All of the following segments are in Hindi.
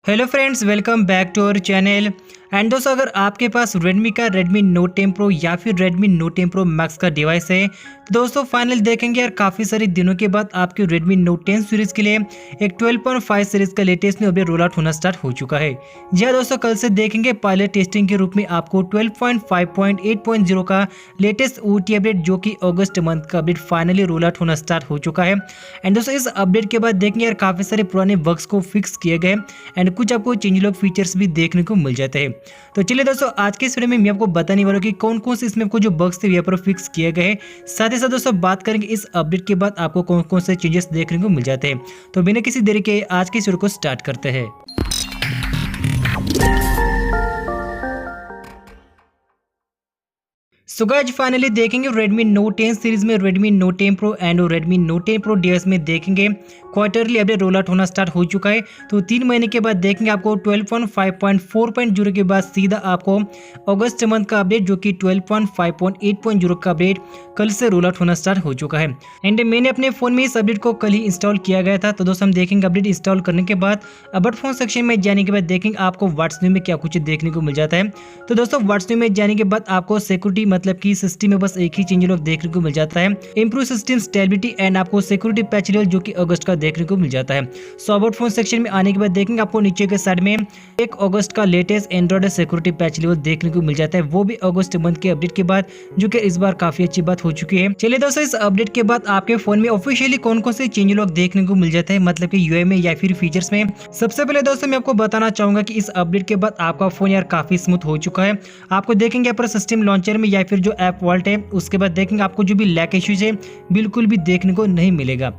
Hello friends, welcome back to our channel. And दोस्तों, अगर आपके पास Redmi का Redmi Note 10 Pro या फिर Redmi Note 10 Pro Max का डिवाइस है तो दोस्तों फाइनल देखेंगे यार काफ़ी सारे दिनों के बाद आपके Redmi Note 10 सीरीज़ के लिए एक 12.5 सीरीज़ का latest new update roll out होना स्टार्ट हो चुका है। जी हाँ दोस्तों, कल से देखेंगे पायलट टेस्टिंग के रूप में आपको 12.5.8.0 का लेटेस्ट OT अपडेट जो कि अगस्त मंथ का अपडेट फाइनली रोल आउट होना स्टार्ट हो चुका है। एंड दोस्तों इस अपडेट के बाद देखेंगे यार काफ़ी सारे पुराने बग्स को फिक्स किए गए एंड कुछ आपको चेंज लॉग फीचर्स भी देखने को मिल जाते हैं। तो चलिए दोस्तों, आज के इस वीडियो में मैं आपको बताने वाला हूं कि कौन कौन से इसमें आपको जो बग्स थे यहाँ पर फिक्स किए गए हैं। साथ ही साथ दोस्तों बात करेंगे इस अपडेट के बाद आपको कौन कौन से चेंजेस देखने को मिल जाते हैं। तो बिना किसी देरी के आज के इस वीडियो को स्टार्ट करते हैं। सो गाइस, फाइनली देखेंगे Redmi Note 10 सीरीज में Redmi Note 10 Pro and Redmi Note 10 Pro device में देखेंगे क्वार्टरली अपडेट रोल आउट होना स्टार्ट हो चुका है। तो 3 महीने के बाद देखेंगे आपको 12.5.4.0 के बाद सीधा आपको अगस्त मंथ का अपडेट जो कि 12.5.8.0 का अपडेट कल से रोल आउट होना स्टार्ट हो चुका है। एंड मैंने अपने फोन में इस अपडेट को कल ही इंस्टॉल किया गया था। तो दोस्तों हम देखेंगे अपडेट इंस्टॉल करने के बाद अबाउट फोन सेक्शन में जाने के बाद देखेंगे आपको व्हाट्सएप में क्या कुछ देखने को मिल जाता है। तो दोस्तों व्हाट्सएप में जाने के बाद आपको सिक्योरिटी मतलब कि सिस्टम में बस एक ही चेंज लॉग देखने को मिल जाता है, इंप्रूव सिस्टम स्टेबिलिटी एंड आपको सिक्योरिटी पैच लेवल जो कि अगस्त का देखने को मिल जाता है। सो अबाउट फोन सेक्शन में आने के बाद देखेंगे आपको नीचे के साइड में 1 अगस्त का latest Android security patch level देखने को मिल जाता है, वो भी अगस्त मंथ के अपडेट के बाद, जो कि इस बार काफी अच्छी बात हो चुकी है। चलिए दोस्तों, इस अपडेट के बाद आपके फोन में ऑफिशियली कौन कौन से चेंज लॉग देखने को मिल जाता है, मतलब कि यूआई में या फिर फीचर्स में। सबसे पहले दोस्तों मैं आपको बताना चाहूंगा कि इस अपडेट के बाद आपका फोन यार काफी स्मूथ हो चुका है। आपको देखेंगे यहाँ पर सिस्टम लॉन्चर में या फिर जो ऐप वॉल्ट है उसके बाद देखेंगे आपको जो भी लैक इश्यूज है बिल्कुल भी देखने को नहीं मिलेगा।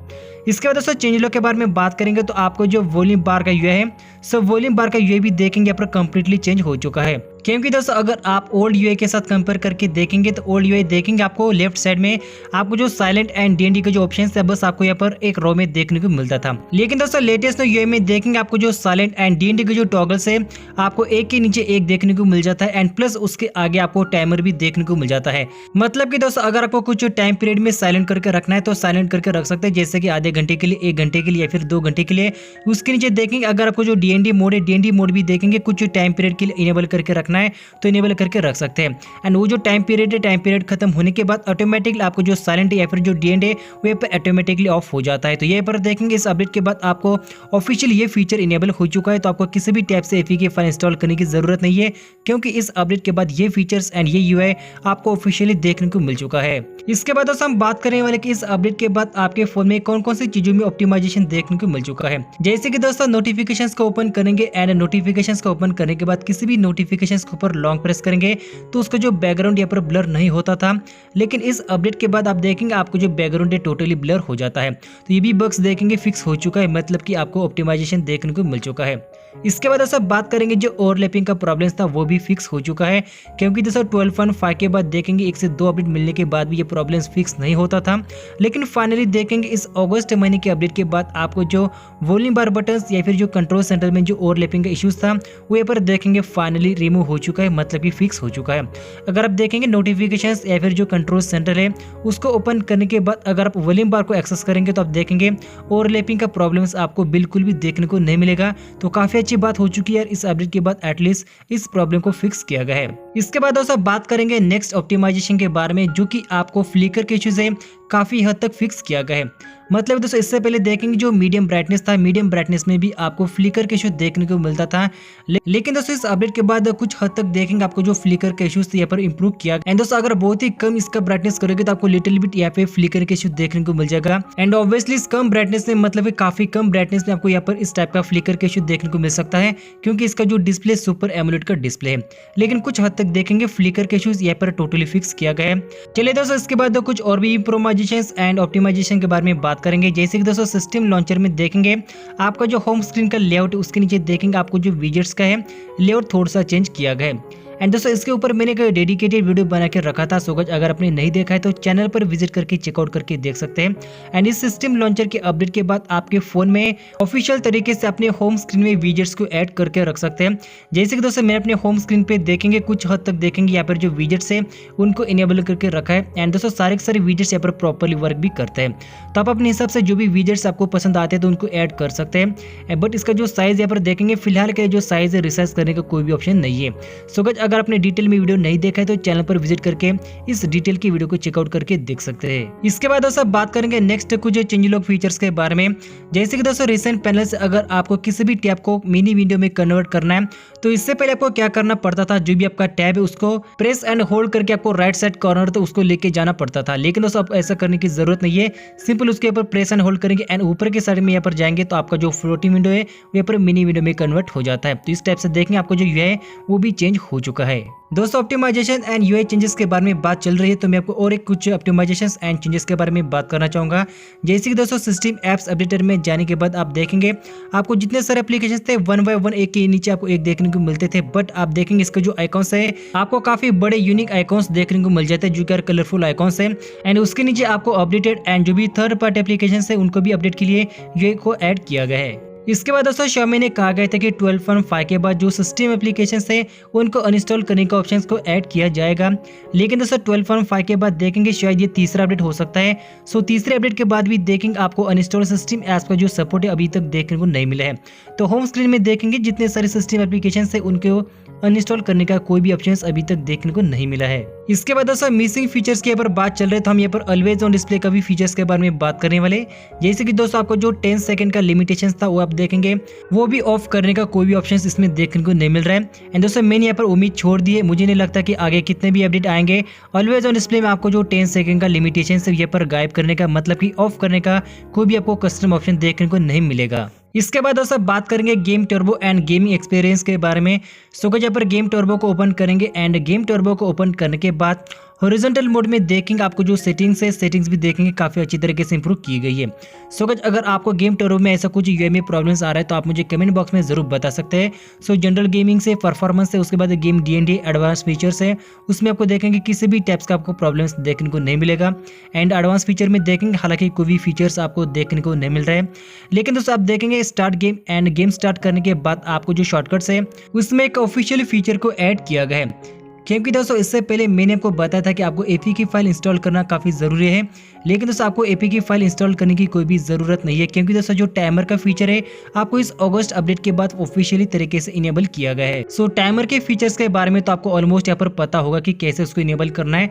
इसके बाद दोस्तों चेंज लॉग के बारे में बात करेंगे तो आपको जो वॉल्यूम बार का यूआई है, सब वॉल्यूम बार का यूआई भी देखेंगे यहाँ पर कंप्लीटली चेंज हो चुका है। क्योंकि दोस्तों अगर आप ओल्ड यूआई के साथ कंपेयर करके देखेंगे तो ओल्ड यूआई देखेंगे आपको लेफ्ट साइड में आपको जो साइलेंट एंड डीएनडी के जो ऑप्शन है बस आपको यहाँ पर एक रो में देखने को मिलता था। लेकिन दोस्तों लेटेस्ट यूआई में देखेंगे आपको जो साइलेंट एंड डीएनडी के जो टॉगल्स है आपको एक के नीचे एक देखने को मिल जाता है एंड प्लस उसके आगे आपको टाइमर भी देखने को मिल जाता है। मतलब कि दोस्तों अगर आपको कुछ टाइम पीरियड में साइलेंट करके रखना है तो साइलेंट करके रख सकते हैं, जैसे कि आधे घंटे के लिए, 1 घंटे के लिए या फिर 2 घंटे के लिए। उसके नीचे देखेंगे अगर आपको जो डीएनडी मोड है, डीएनडी मोड भी देखेंगे कुछ टाइम पीरियड के लिए इनेबल करके रखना है तो इनेबल करके रख सकते हैं। एंड वो जो टाइम पीरियड है, टाइम पीरियड खत्म होने के बाद ऑटोमेटिकली आपको जो साइलेंट या फिर जो डीएनडी है वो पे ऑटोमेटिकली ऑफ हो जाता है। तो ये पर देखेंगे इस अपडेट के बाद आपको ऑफिशियल ये फीचर इनेबल हो चुका है। तो आपको किसी भी टाइप से एपीके फाइल इंस्टॉल करने की जरूरत नहीं है, क्योंकि इस अपडेट के बाद ये फीचर्स एंड ये यूआई आपको ऑफिशियली देखने को मिल चुका है। इसके बाद दोस्तों हम बात करने वाले कि इस अपडेट के बाद आपके फोन में कौन कौन सी चीजों में ऑप्टिमाइजेशन देखने को मिल चुका है। जैसे कि दोस्तों नोटिफिकेशंस को ओपन करेंगे एंड नोटिफिकेशंस को ओपन करने के बाद किसी भी नोटिफिकेशंस के ऊपर लॉन्ग प्रेस करेंगे तो उसका जो बैकग्राउंड यहाँ पर ब्लर नहीं होता था, लेकिन इस अपडेट के बाद आप देखेंगे आपको जो बैकग्राउंड है टोटली ब्लर हो जाता है। तो ये भी बग्स देखेंगे फिक्स हो चुका है, मतलब कि आपको ऑप्टिमाइजेशन देखने को मिल चुका है। इसके बाद दोस्तों बात करेंगे जो ओवरलैपिंग का प्रॉब्लम था वो भी फिक्स हो चुका है, क्योंकि दोस्तों 12.5 के बाद देखेंगे 1 से 2 अपडेट मिलने के बाद भी ये प्रॉब्लम्स फिक्स नहीं होता था। लेकिन फाइनली देखेंगे इस अगस्त महीने के अपडेट के बाद आपको जो वॉल्यूम बार बटन्स या फिर जो कंट्रोल सेंटर में जो ओवरलैपिंग का इश्यूज था वो यहाँ पर देखेंगे फाइनली रिमूव हो चुका है, मतलब कि फिक्स हो चुका है। अगर आप देखेंगे नोटिफिकेशंस या फिर जो कंट्रोल सेंटर है उसको ओपन करने के बाद अगर आप वॉल्यूम बार को एक्सेस करेंगे तो आप देखेंगे ओवरलैपिंग का प्रॉब्लम्स आपको बिल्कुल भी देखने को नहीं मिलेगा। तो काफी अच्छी बात हो चुकी है यार, इस अपडेट के बाद एटलीस्ट इस प्रॉब्लम को फिक्स किया गया है। इसके बाद दोस्तों बात करेंगे नेक्स्ट ऑप्टिमाइजेशन के बारे में, जो कि आपको फ्लिकर के इश्यूज है काफी हद तक फिक्स किया गया है। मतलब दोस्तों इससे पहले देखेंगे जो मीडियम ब्राइटनेस था, मीडियम ब्राइटनेस में भी आपको फ्लिकर के इश्यूज देखने को मिलता था। लेकिन दोस्तों इस अपडेट के बाद कुछ हद तक देखेंगे आपको जो फ्लिकर के इश्यूज थे यहाँ पर इंप्रूव किया। एंड दोस्तों अगर बहुत ही कम इसका ब्राइटनेस करोगे तो आपको लिटिल बिट यहाँ पे फ्लिकर के इश्यूज देखने को मिल जाएगा। एंड ऑब्वियसली इस कम ब्राइटनेस में मतलब काफी कम ब्राइटनेस में आपको यहाँ पर इस टाइप का फ्लिकर के इश्यूज देखने को मिल सकता है, क्योंकि इसका जो डिस्प्ले सुपर एमोलेड का डिस्प्ले है। लेकिन कुछ हद तक देखेंगे फ्लिकर के इश्यूज यहाँ पर टोटली फिक्स किया गया है। चलिए दोस्तों इसके बाद कुछ और भी इंप्रूवाइजेशंस एंड ऑप्टिमाइजेशन के बारे में बात करेंगे। जैसे कि दोस्तों सिस्टम लॉन्चर में देखेंगे आपका जो होम स्क्रीन का लेआउट उसके नीचे देखेंगे आपको जो विजेट्स का है लेआउट थोड़ा सा चेंज किया गया है। एंड दोस्तों इसके ऊपर मैंने एक डेडिकेटेड वीडियो बना के रखा था। सो गाइस अगर आपने नहीं देखा है तो चैनल पर विजिट करके चेकआउट करके देख सकते हैं। एंड इस सिस्टम लॉन्चर के अपडेट के बाद आपके फोन में ऑफिशियल तरीके से अपने होम स्क्रीन में विजेट्स को ऐड करके रख सकते हैं। जैसे कि दोस्तों मैं अपने होम स्क्रीन पे देखेंगे कुछ हद तक देखेंगे यहाँ पर जो विजेट्स है उनको इनेबल करके रखा है। एंड दोस्तों सारे के सारे विजेट्स यहाँ पर प्रॉपर्ली वर्क भी करते हैं। तो आप अपने हिसाब से जो भी विजेट्स आपको पसंद आते हैं तो उनको ऐड कर सकते हैं। बट इसका जो साइज यहाँ पर देखेंगे फिलहाल का जो साइज है रिसाइज करने का कोई भी ऑप्शन नहीं है। सो गाइस अगर आपने डिटेल में वीडियो नहीं देखा है तो चैनल पर विजिट करके इस डिटेल की वीडियो को चेकआउट करके देख सकते हैं। इसके बाद दोस्तों बात करेंगे नेक्स्ट कुछ चेंज लॉक फीचर्स के बारे में। जैसे कि दोस्तों रिसेंट पैनल से अगर आपको किसी भी टैब को मिनी विंडो में कन्वर्ट करना है तो इससे पहले आपको क्या करना पड़ता था, जो भी आपका टैब है उसको प्रेस एंड होल्ड करके आपको राइट साइड कॉर्नर तो उसको लेके जाना पड़ता था। लेकिन दोस्तों अब ऐसा करने की जरूरत नहीं है। सिंपल उसके ऊपर प्रेस एंड होल्ड करेंगे एंड ऊपर के साइड में यहाँ पर जाएंगे तो आपका जो फ्लोटिंग विंडो है वो यहाँ पर मिनी विंडो में कन्वर्ट हो जाता है। तो इस टाइप से देखेंगे आपको जो यूआई है वो भी चेंज हो चुका है। दोस्तों ऑप्टिमाइजेशन एंड यूआई चेंजेस के बारे में बात चल रही है तो मैं आपको और एक कुछ ऑप्टिमाइजेशन एंड चेंजेस के बारे में बात करना चाहूंगा। जैसे कि दोस्तों सिस्टम एप्स अपडेटर में जाने के बाद आप देखेंगे आपको जितने सारे एप्लीकेशन थे वन बाय वन एक के नीचे आपको एक देखने को मिलते थे। बट आप देखेंगे इसका जो आइकॉन्स है आपको काफी बड़े यूनिक आइकॉन्स देखने को मिल जाते हैं जो कि कलरफुल आइकॉन्स है। एंड उसके नीचे आपको अपडेटेड एंड जो भी थर्ड पार्टी एप्लीकेशन है उनको भी अपडेट के लिए यूआई को ऐड किया गया है। इसके बाद दोस्तों Xiaomi ने कहा गया था कि 12.5 के बाद जो सिस्टम एप्लीकेशंस है उनको अनइंस्टॉल करने का ऑप्शंस को ऐड किया जाएगा। लेकिन दोस्तों 12.5 के बाद देखेंगे शायद ये तीसरा अपडेट हो सकता है। सो तीसरे अपडेट के बाद भी देखेंगे आपको अनइंस्टॉल सिस्टम ऐप्स का जो सपोर्ट है अभी तक देखने को नहीं मिला है। तो होम स्क्रीन में देखेंगे जितने सारे सिस्टम एप्लीकेशन है उनको अनइंस्टॉल करने का कोई भी ऑप्शन अभी तक देखने को नहीं मिला है। इसके बाद दोस्तों मिसिंग फीचर्स के यहाँ पर बात चल रही है तो हम यहाँ पर ऑलवेज ऑन डिस्प्ले का भी फीचर्स के बारे में बात करने वाले। जैसे कि दोस्तों आपको जो 10 सेकंड का लिमिटेशन था वो आप देखेंगे वो भी ऑफ करने का कोई भी ऑप्शन इसमें देखने को नहीं मिल रहा है। एंड दोस्तों मैंने यहाँ पर उम्मीद छोड़ दी है, मुझे नहीं लगता कि आगे कितने भी अपडेट आएंगे ऑलवेज ऑन डिस्प्ले में आपको जो 10 सेकंड का लिमिटेशन है यहाँ पर गायब करने का मतलब कि ऑफ करने का कोई भी आपको कस्टम ऑप्शन देखने को नहीं मिलेगा। इसके बाद दोस्तों बात करेंगे game turbo and gaming experience के बारे में। सो गाइस यहाँ पर गेम टर्बो को ओपन करेंगे एंड गेम टर्बो को ओपन करने के बाद हॉरिजॉन्टल मोड में देखेंगे आपको जो सेटिंग्स है सेटिंग्स भी देखेंगे काफी अच्छी तरीके से इंप्रूव की गई है। सो गाइस अगर आपको गेम टर्बो में ऐसा कुछ यूआई में प्रॉब्लम्स आ रहा है तो आप मुझे कमेंट बॉक्स में जरूर बता सकते हैं। सो जनरल गेमिंग से परफॉर्मेंस है उसके बाद गेम D&D एडवांस फीचर्स है उसमें आपको देखेंगे किसी भी टाइप्स का आपको प्रॉब्लम्स देखने को नहीं मिलेगा। एंड एडवांस फीचर में देखेंगे हालांकि कोई भी फीचर्स आपको देखने को नहीं मिल रहे हैं। लेकिन दोस्तों आप देखेंगे start game end game start करने के बाद आपको जो शॉर्टकट्स है उसमें एक ऑफिशियल फीचर को ऐड किया गया है। क्योंकि दोस्तों इससे पहले मैंने आपको बताया था कि आपको APK फाइल इंस्टॉल करना काफ़ी ज़रूरी है। लेकिन दोस्तों आपको APK फाइल इंस्टॉल करने की कोई भी ज़रूरत नहीं है क्योंकि दोस्तों जो टाइमर का फीचर है आपको इस अगस्त अपडेट के बाद ऑफिशियली तरीके से इनेबल किया गया है। सो टाइमर के फीचर्स के बारे में तो आपको ऑलमोस्ट यहाँ पर पता होगा कि कैसे उसको इनेबल करना है।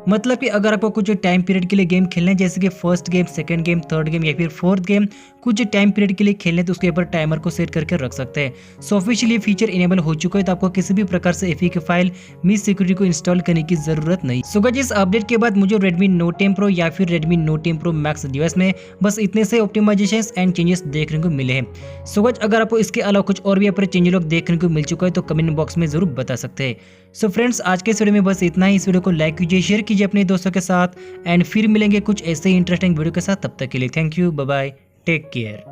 मतलब कि अगर आपको कुछ टाइम पीरियड के लिए गेम खेलना है जैसे कि first game, second game, third game या फिर फोर्थ गेम कुछ टाइम पीरियड के लिए खेलने तो उसके ऊपर टाइमर को सेट करके रख सकते हैं। सो ऑफिशियली फीचर इनेबल हो चुका है तो आपको किसी भी प्रकार से APK फाइल मिस सिक्योरिटी को इंस्टॉल करने की जरूरत नहीं। सो गाइस इस अपडेट के बाद मुझे Redmi Note 10 Pro या फिर Redmi Note 10 Pro Max device में बस इतने से ऑप्टिमाइजेशंस एंड चेंजेस देखने को मिले हैं। सो गाइस अगर आपको इसके अलावा कुछ और भी यहाँ पर चेंज लोग देखने को मिल चुका है तो कमेंट बॉक्स में जरूर बता सकते हैं। सो फ्रेंड्स आज के इस वीडियो में बस इतना ही। इस वीडियो को लाइक कीजिए, शेयर कीजिए अपने दोस्तों के साथ एंड फिर मिलेंगे कुछ ऐसे ही इंटरेस्टिंग वीडियो के साथ। तब तक के लिए thank you, bye bye, take care.